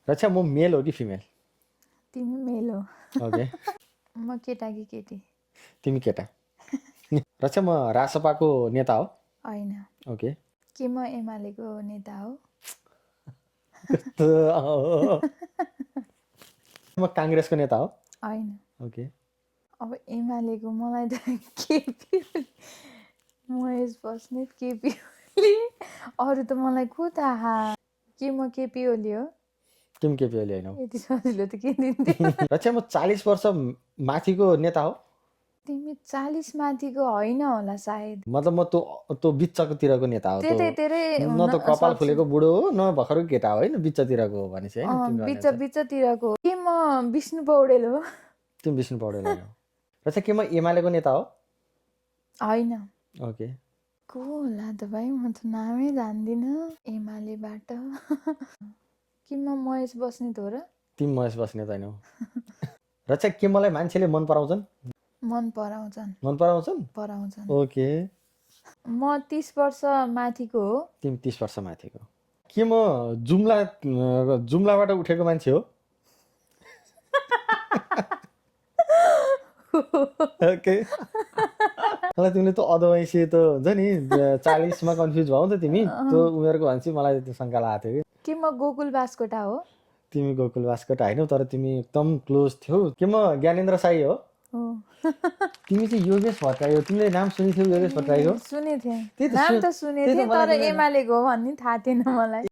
रक्षा म मेल हो कि फिमेल? तिमी मेल हो। ओके। म केटा कि केटी? तिमी केटा। रक्षा म रासपाको नेता हो? होइन। ओके। के म एमालेको नेता हो? कस्तो म काङ्ग्रेसको नेता हो? होइन। ओके। अब एमालेको मलाई त केपी ओली, महेश बस्नेत, केपी ओली, अरू त मलाई को थाहा। के म केपी ओली हो? तिमी केपी ओली होइन? यति सजिलो त के दिन्थ्यो। रक्षा म 40 वर्ष माथिको नेता हो? तिमी 40 माथिको होइन होला सायद। मतलब म त्यो बिचकोतिरको नेता हो? त्यतैतिरै न त कपाल फुलेको बुढो हो न भर्खरको केटा हो होइन, बिचतिरको हो भनेपछि होइन? बिचतिरको। के म विष्णु पौडेल हो? तिमी विष्णु पौडेल होइन? रक्षा के म एमालेको नेता हो? होइन। ओके। को होला त भाइ, म त नामै जान्दिनँ एमालेबाट। कि म महेश बस्नेत हो र? तिमी महेश बस्नेत होइन हो? रक्षा के मलाई मान्छेले मन पराउँछन्? मन पराउँछन्। मन पराउँछन्? पराउँछन्। ओके। म 30 वर्ष माथिको हो? तिमी 30 वर्ष माथिको। के म जुम्लाबाट उठेको मान्छे हो? ओके। मलाई तिमीले त अदवैँसी त हुन्छ नि 40मा कन्फ्युज भयौ त तिमी, त्यो उमेरको भनेपछि मलाई त्यो शङ्का लागेको थियो कि। के म गोकुल बास्कोटा हो? तिमी गोकुल बास्कोटा होइनौ, तर तिमी एकदम क्लोज थियौ। के म ज्ञानेन्द्र साई हो? तिमी चाहिँ योगेश भट्टराई हो। तिमीले नाम सुनेको थियौ योगेश भट्टराईको? सुनेको थिएँ, त्यही त नाम त सुनेको थिएँ, तर मलाई एमालेको हो भन्ने थाहा थिएन मलाई।